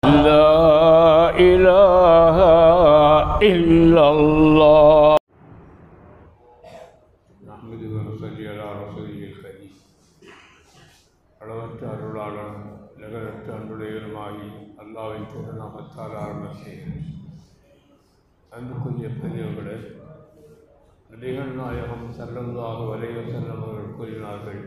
لا إله إلا الله نحمده ونصلي على رسوله الكريم அளவற்ற அருளாளன் நிகரற்ற அன்புடையவருமாகி அல்லாஹ்வின் திருநாமத்தால் ஆரம்பம் செய்கிறேன். அன்புக்குரிய பெரியவர்களே, நபிகள் நாயகம் ஸல்லல்லாஹு அலைஹி வஸல்லம் அவர்கள் கூறினார்கள்,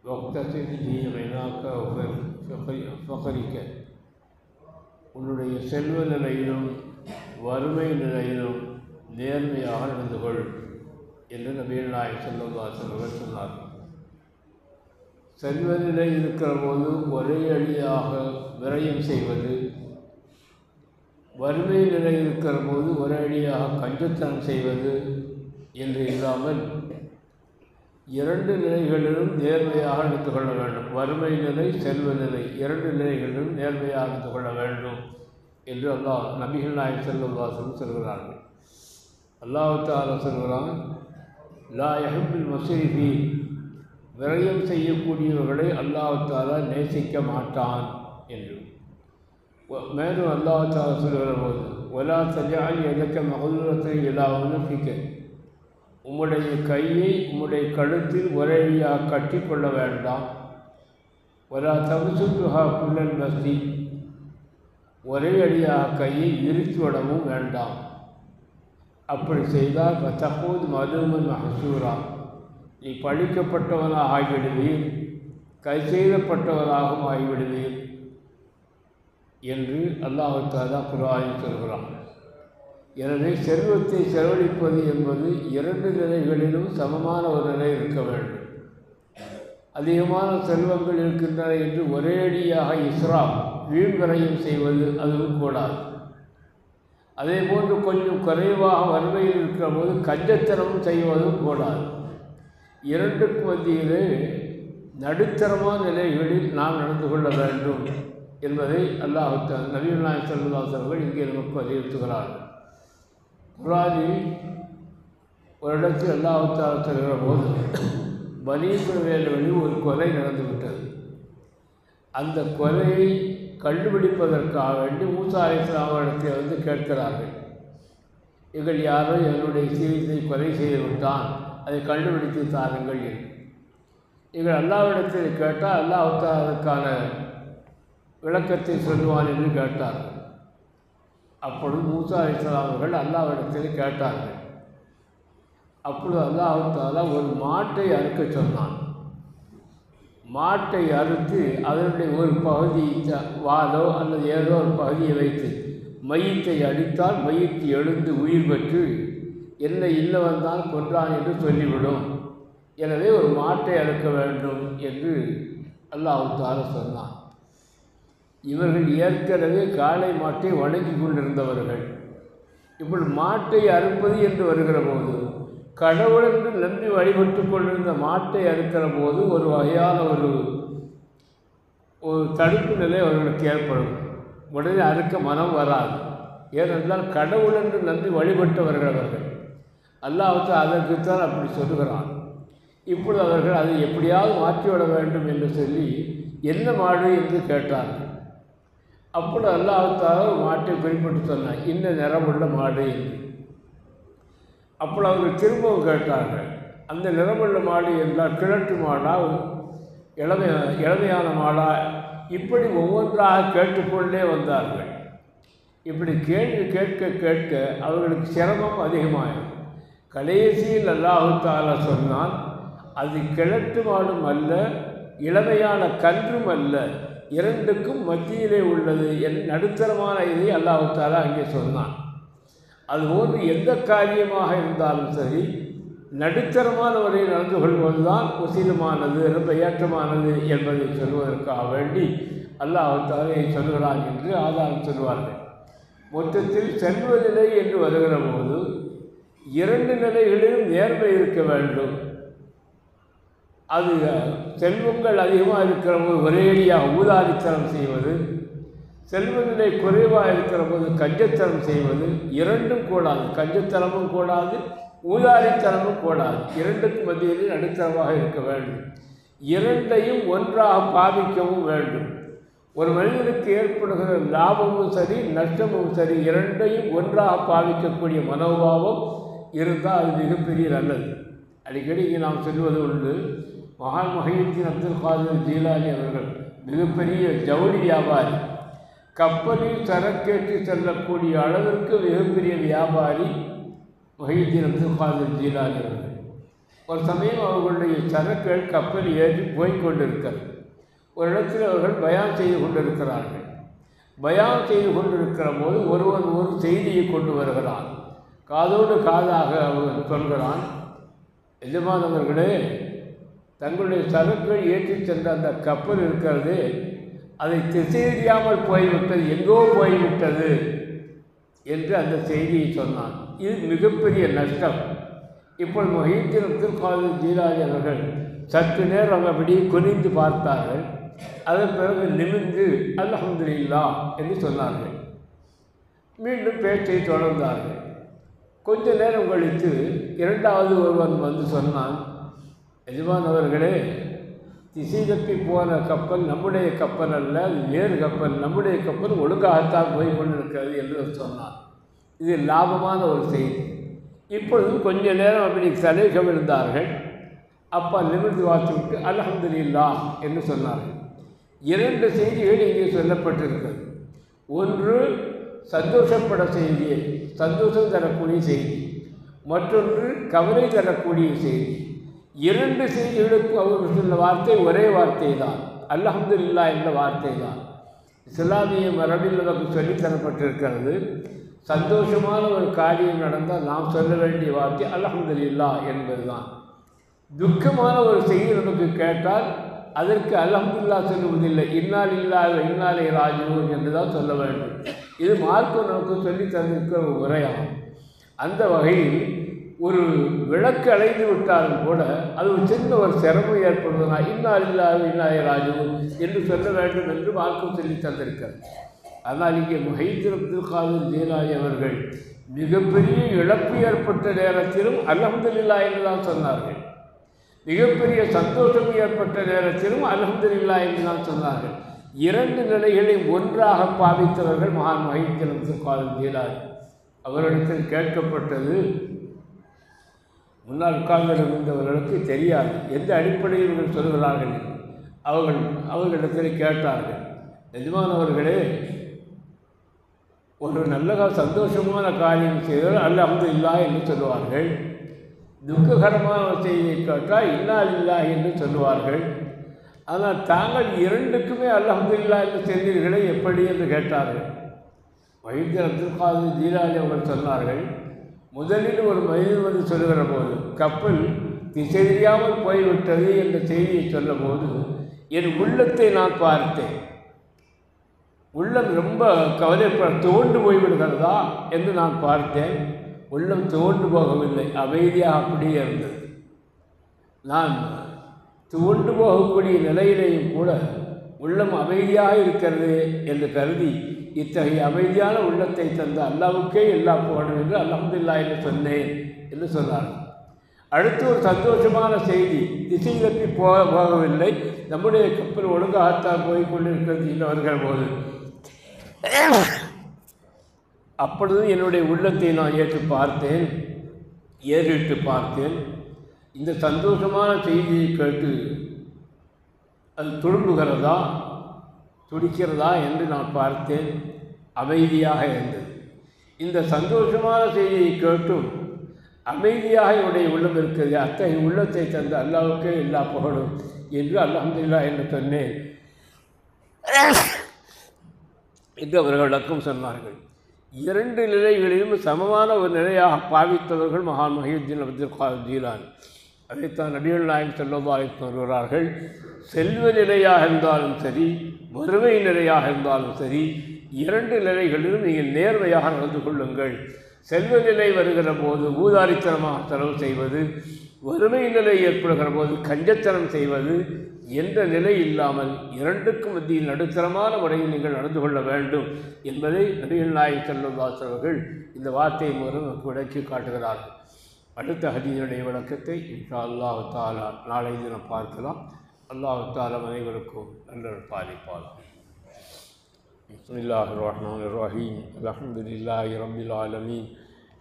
வக்தசில் தீமைனாக்க ஃபகரிக்க, உன்னுடைய செல்வ நிலையிலும் வறுமை நிலையிலும் நேர்மையாக நடந்து கொள் என்று நபிகள் நாயகம் ஸல்லல்லாஹு அலைஹி வஸல்லம் சொன்னார்கள். செல்வ நிலை இருக்கிற போது ஒரே அடியாக விரயம் செய்வது, வறுமை நிலை இருக்கிற போது ஒரே அடியாக கஞ்சத்தனம் செய்வது என்று இல்லாமல் இரண்டு நிலைகளிலும் நேர்மையாக நடந்து கொள்ள வேண்டும். வறுமை நிலை, செல்வ நிலை, இரண்டு நிலைகளிலும் நேர்மையாக நடந்து கொள்ள வேண்டும் என்று நபிகள் நாயகம் ஸல்லல்லாஹு அலைஹி வஸல்லம் சொல்கிறார்கள். அல்லாஹ் தஆலா சொல்கிறான், லா யஹிப்புல் முஸ்ரிஃபீன், விரயம் செய்யக்கூடியவர்களை அல்லாஹ் தஆலா நேசிக்க மாட்டான் என்று. மேலும் அல்லாஹ் தஆலா சொல்கிற போது, வலா தஜஅல் யதக மக்லூலத்தன் இலா உனுகிக, உம்முடைய கையை உம்முடைய கழுத்தில் ஒரேடியாக கட்டி கொள்ள வேண்டாம். வலா தபசுத்துஹா குல்லல் பஸ்தி, ஒரே அடியாக கையை விரித்து விடவும் வேண்டாம். அப்படி செய்தால் தஹூத் மலூமன் மஹ்சூரா, நீ பழிக்கப்பட்டவனாக ஆகிவிடுவீர், கை செய்யப்பட்டவனாகவும் ஆகிவிடுவீர் என்று அல்லாஹ் தஆலா குர்ஆனில் சொல்கிறான். எனவே செல்வத்தை செலவழிப்பது என்பது இரண்டு நிலைகளிலும் சமமான ஒரு நிலை இருக்க வேண்டும். அதிகமான செல்வங்கள் இருக்கின்றன என்று ஒரேடியாக இஸ்ராப், வீண்விரயம் செய்வது அதுவும் கூடாது. அதே போன்று கொஞ்சம் குறைவாக வறுமையில் இருக்கிற போது கஞ்சத்தனமும் செய்வதும் கூடாது. இரண்டுக்கு மத்தியிலே நடுத்தரமான நிலைகளில் நாம் நடந்து கொள்ள வேண்டும் என்பதை நபிகள் நாயகம் ஸல்லல்லாஹு அலைஹி வஸல்லம் இங்கே நமக்கு வலியுறுத்துகிறார்கள். குர்ஆனில் ஒரு இடத்தில் அல்லாஹ் தஆலா சொல்கிற போது, பனீ இஸ்ரவேலில் ஒரு கொலை நடந்துவிட்டது. அந்த கொலையை கண்டுபிடிப்பதற்காக வேண்டி மூசா அலைஹிஸ்ஸலாம் அவரிடத்தில் கேட்கிறார்கள், இவர்கள் யாரோ என்னுடைய சீரியத்தை கொலை செய்து விட்டான், அதை கண்டுபிடித்து தாருங்கள் என்று. இவர்கள் அல்லாஹ்விடத்தில் கேட்டால் அல்லாஹ் தஆலா அதற்கான விளக்கத்தை சொல்லுவான் என்று கேட்டார்கள். அப்பொழுது மூசா அலைஹிஸ்ஸலாம் அவர்கள் அல்லாஹ்விடத்தில் கேட்டார்கள். அப்பொழுது அல்லாஹ் தஆலா ஒரு மாட்டை அறுக்க சொன்னான். மாட்டை அறுத்து அதனுடைய ஒரு பகுதி வாலோ அல்லது ஏதோ ஒரு பகுதியை வைத்து மையத்தை அடித்தால் மையத்தை எழுந்து உயிர் பெற்று என்னை இல்லை வந்தால் கொன்றான் என்று சொல்லிவிடும். எனவே ஒரு மாட்டை அறுக்க வேண்டும் என்று அல்லாஹ் தஆலா சொன்னான். இவர்கள் ஏற்கனவே காளை மாட்டை வணங்கி கொண்டிருந்தவர்கள். இப்படி மாட்டை அறுப்பது என்று வருகிற போது, கடவுள் என்று நம்பி வழிபட்டு கொண்டிருந்த மாட்டை அறுக்கிற போது ஒரு வகையான ஒரு தடுப்பு நிலை அவர்களுக்கு ஏற்படும். உடனே அறுக்க மனம் வராது. ஏனென்றால் கடவுள் என்று நம்பி வழிபட்டவர்கள் அவர்கள். அல்லாஹ் அதற்குத்தான் அப்படி சொல்லுகிறான். இப்பொழுது அவர்கள் அதை எப்படியாவது மாற்றிவிட வேண்டும் என்று சொல்லி என்ன மாடு என்று கேட்டார்கள். அப்பொழுது அல்லாஹ் தஆலா மாட்டை குறிப்பிட்டு சொன்னார், இந்த நிறமுள்ள மாடு என்று. அப்பொழுது அவர்கள் திரும்பவும் கேட்டார்கள், அந்த நிறமுள்ள மாடு என்றால் கிழட்டு மாடா, இளமையான மாடா? இப்படி ஒவ்வொன்றாக கேட்டுக்கொண்டே வந்தார்கள். இப்படி கேள்வி கேட்க கேட்க அவர்களுக்கு சிரமம் அதிகமாகும். கடைசியில் அல்லாஹ் தஆலா சொன்னான், அது கிழட்டு மாடும் அல்ல, இளமையான கன்றும் அல்ல, இரண்டுக்கும் மத்தியிலே உள்ளது என் நடுத்தரமான இதை அல்லாஹ் தஆலா அங்கே சொன்னான். அதுபோன்று எந்த காரியமாக இருந்தாலும் சரி, நடுத்தரமான வரையில் நடந்து கொள்வதுதான் உசிதமானது, ரொம்ப ஏற்றமானது என்பதை சொல்வதற்காக வேண்டி அல்லாஹ் தஆலா சொல்கிறான் என்று ஆதாரம் சொல்வார்கள். மொத்தத்தில் செல்வ நிலை என்று வருகிற போது இரண்டு நிலைகளிலும் நேர்மை இருக்க வேண்டும். அது செல்வங்கள் அதிகமாக இருக்கிற போது ஒரேடியாக ஊதாரித்தனம் செய்வது, செல்வ நிலை குறைவாக இருக்கிற போது கஞ்சத்தனம் செய்வது, இரண்டும் கூடாது. கஞ்சத்தனமும் கூடாது, ஊதாரித்தனமும் கூடாது. இரண்டுக்கு மத்தியிலே நடுத்தரமாக இருக்க வேண்டும். இரண்டையும் ஒன்றாக பாவிக்கவும் வேண்டும். ஒரு மனிதனுக்கு ஏற்படுகிற லாபமும் சரி நஷ்டமும் சரி இரண்டையும் ஒன்றாக பாவிக்கக்கூடிய மனோபாவம் இருந்தால் அது மிகப்பெரிய நல்லது. அடிக்கடி இங்கே நாம் சொல்வது உண்டு, மகான் முஹையீன் அப்துல் காதிர் ஜீலானி அவர்கள் மிகப்பெரிய ஜவுளி வியாபாரி, கப்பலில் சரக்கேற்றி செல்லக்கூடிய அளவிற்கு மிகப்பெரிய வியாபாரி முஹையீன் அப்துல் காதிர் ஜீலானி அவர்கள். ஒரு சமயம் அவர்களுடைய சரக்குகள் கப்பல் ஏறி போய்கொண்டிருக்கிறது. ஒரு இடத்தில் அவர்கள் பயான் செய்து கொண்டிருக்கிறார்கள். பயான் செய்து கொண்டிருக்கிற போது ஒருவன் ஒரு செய்தியை கொண்டு வருகிறான். காதோடு காதாக அவன் சொல்கிறான், எஜமானவர்களே, தங்களுடைய சரக்குகள் ஏற்றி சென்ற அந்த கப்பல் இருக்கிறது, அதை திசையறியாமல் போய்விட்டது, எங்கோ போய்விட்டது என்று அந்த செய்தியை சொன்னான். இது மிகப்பெரிய நஷ்டம். இப்பொழுது முஹையீன் அப்துல் காதிர் ஜீலானி அவர்கள் சற்று நேரம் அப்படி குனிந்து பார்த்தார்கள். அதன் பிறகு நிமிர்ந்து அல்ஹம்துலில்லாஹ் என்று சொன்னார்கள். மீண்டும் பேச்சை தொடர்ந்தார்கள். கொஞ்ச நேரம் கழித்து இரண்டாவது ஒருவன் வந்து சொன்னான், எஜமானவர்களே, திசை தப்பி போன கப்பல் நம்முடைய கப்பல் அல்ல, அது வேறு கப்பல், நம்முடைய கப்பல் ஒழுங்காகத்தான் போய் கொண்டிருக்கிறது என்று சொன்னான். இது லாபமான ஒரு செய்தி. இப்பொழுது கொஞ்ச நேரம் அப்படி தலை கவிழ்ந்தார்கள். அப்பா நிமிர்ந்து பார்த்துவிட்டு அல்ஹம்துலில்லாஹ் என்று சொன்னார்கள். இரண்டு செய்திகள் இங்கே சொல்லப்பட்டிருக்கிறது. ஒன்று சந்தோஷப்பட செய்தி, சந்தோஷம் தரக்கூடிய செய்தி. மற்றொன்று கவலை தரக்கூடிய செய்தி. இரண்டு செய்திகளுக்கு அவர் சொன்ன வார்த்தை ஒரே வார்த்தை தான், அல்ஹம்துலில்லாஹ் என்ற வார்த்தை தான். இஸ்லாமிய மரபில் நமக்கு சொல்லித்தரப்பட்டிருக்கிறது. சந்தோஷமான ஒரு காரியம் நடந்தால் நாம் சொல்ல வேண்டிய வார்த்தை அல்ஹம்துலில்லாஹ் என்பது தான். துக்கமான ஒரு செய்தி நமக்கு கேட்டால் அதற்கு அல்ஹம்துலில்லாஹ் சொல்லுவதில்லை, இன்னா லில்லாஹி வ இன்னா இலைஹி ராஜிஊன் என்று தான் சொல்ல வேண்டும். இது மார்க்கம் நமக்கு சொல்லி தந்திருக்கிற ஒரு முறையாகும். அந்த வகையில் ஒரு விளக்கு அடைந்து விட்டாலும் கூட அது ஒரு சின்ன ஒரு சிரமம் ஏற்படுவதனால் இன்னா லில்லாஹி வ இன்னா இலைஹி ராஜிஊன் என்று சொல்ல வேண்டும் என்று மார்க்கம் சொல்லி தந்திருக்கிறது. ஆனால் இங்கே முஹையீன் அப்துல் காதிர் ஜீலானி அவர்கள் மிகப்பெரிய இழப்பு ஏற்பட்ட நேரத்திலும் அல்ஹம்துலில்லாஹ் என்று தான் சொன்னார்கள். மிகப்பெரிய சந்தோஷம் ஏற்பட்ட நேரத்திலும் அல்ஹம்துலில்லாஹ் என்று தான் சொன்னார்கள். இரண்டு நிலைகளையும் ஒன்றாக பாவித்தவர்கள் மகான் முஹையீன் அப்துல் காதிர் ஜீலானி. அவரிடத்தில் கேட்கப்பட்டது, முன்னால் உட்கார்ந்திருந்தவர்களுக்கு தெரியாது எந்த அடிப்படையில் இவர்கள் சொல்கிறார்கள். அவர்களிடத்தில் கேட்டார்கள், எஜமானவர்களே, ஒரு நல்ல சந்தோஷமான காரியம் செய்தால் அல்ஹம்துலில்லாஹ் என்று சொல்லுவார்கள். துக்ககரமான ஒரு செய்தியை கேட்டால் இன்னா லில்லாஹ் என்று சொல்லுவார்கள். ஆனால் தாங்கள் இரண்டுக்குமே அல்ஹம்துலில்லாஹ் என்று சொன்னீர்களே, எப்படி என்று கேட்டார்கள். முஹையீன் அப்துல் காதிர் ஜீலானி அவர்கள் சொன்னார்கள், முதலில் ஒரு மனிதன் வந்து சொல்லுகிற போது கப்பல் திசை தெரியாமல் போய்விட்டது என்ற செய்தியை சொல்ல போது என் உள்ளத்தை நான் பார்த்தேன். உள்ளம் ரொம்ப துவண்டு போய்விடுகிறதா என்று நான் பார்த்தேன். உள்ளம் துவண்டு போகவில்லை, அமைதியாக அப்படியே இருந்தது. நான் துவண்டு போகக்கூடிய நிலையிலேயும் கூட உள்ளம் அமைதியாக இருக்கிறது என்று கருதி இத்தகைய அமைதியான உள்ளத்தை தந்த அல்லாஹ்வுக்கே எல்லா புகழும் என்று அல்ஹம்துலில்லாஹ் என்று சொன்னேன் என்று சொன்னார். அடுத்து ஒரு சந்தோஷமான செய்தி, திசை தப்பி போகவில்லை, நம்முடைய கப்பல் ஒழுங்காகத்தான் போய்கொண்டிருக்கிறது என்று வருகிற போது அப்பொழுது என்னுடைய உள்ளத்தை நான் ஏறிட்டு பார்த்தேன். இந்த சந்தோஷமான செய்தியை கேட்டு அது துடும்புகிறதா துடிக்கிறதா என்று நான் பார்த்தேன். அமைதியாக இருந்தது. இந்த சந்தோஷமான செய்தியை கேட்டும் அமைதியாக என்னுடைய உள்ளம் இருக்கிறது. அத்தகைய உள்ளத்தை தந்த அல்லாஹ்வுக்கே எல்லா புகழும் என்று அல்ஹம்துலில்லாஹ் என்று சொன்னேன் என்று அவர்கள் விளக்கம் சொன்னார்கள். இரண்டு நிலைகளிலும் சமமான ஒரு நிலையாக பாவித்தவர்கள் மகான் முஹையீன் அப்துல் காதிர் ஜீலானி. அதைத்தான் நபிகள் நாயகம் ஸல்லல்லாஹு அலைஹி வஸல்லம் வருகிறார்கள், செல்வ நிலையாக இருந்தாலும் சரி, வறுமை நிலையாக இருந்தாலும் சரி, இரண்டு நிலைகளிலும் நீங்கள் நேர்மையாக நடந்து கொள்ளுங்கள். செல்வ நிலை வருகிற போது ஊதாரித்தனமாக செலவு செய்வது, வறுமை நிலை ஏற்படுகிற போது கஞ்சத்தனம் செய்வது என்ற நிலை இல்லாமல் இரண்டுக்கும் மத்தியில் நடுத்தரமான முறையில் நீங்கள் நடந்து கொள்ள வேண்டும் என்பதை நபிகள் நாயகம் ஸல்லல்லாஹு அலைஹி வஸல்லம் அவர்கள் இந்த வார்த்தை மூலம் நமக்கு விளக்கி காட்டுகிறார்கள். அடுத்த ஹதீஸுடைய விளக்கத்தை இன்ஷா அல்லாஹ் தஆலா நாளை தினம் பார்க்கலாம். அல்லாஹ் தஆலா அனைவருக்கும் நல்ல பாலிப்பார். बिस्मिल्लाहिर्रहमानिर्रहीम अल्हम्दुलिल्लाहि रब्बिल आलमीन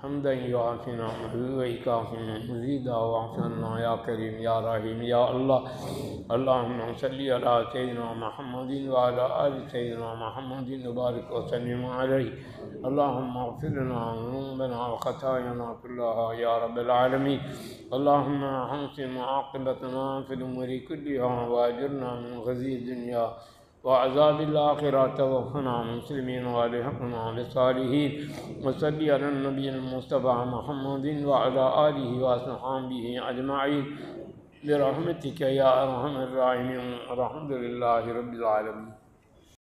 हम्दन युआफ़ी निअमहु व युकाफ़ी मज़ीदा वाफ़ि अन्ना या करीम या रहीम या अल्लाह। अल्लाहुम्मा सल्लि अला सय्यिदिना मुहम्मदिन व अला आलि सय्यिदिना मुहम्मदिन व बारिक व सल्लिम अलैहि। अल्लाहुम्मा इग़फ़िर लना ज़ुनूबना व ख़तायाना कुल्लहा या रब्बल आलमीन। अल्लाहुम्मा अहसिन आक़िबतना फ़िल उमूरि कुल्लिहा व अजिरना मिन ख़ज़्यि दुनिया वअज़ाबिल आखिरह तवफ़्फ़ना मुस्लिमीन व अल्हिक़ना बिस्सालिहीन। वसल्लि अला नबिय्यिल मुस्तफ़ा मुहम्मदिन व अला आलिहि व अस्हाबिहि अजमईन बिरहमतिक या अरहमर राहिमीन। अल्हम्दुलिल्लाहि रब्बिल आलमीन।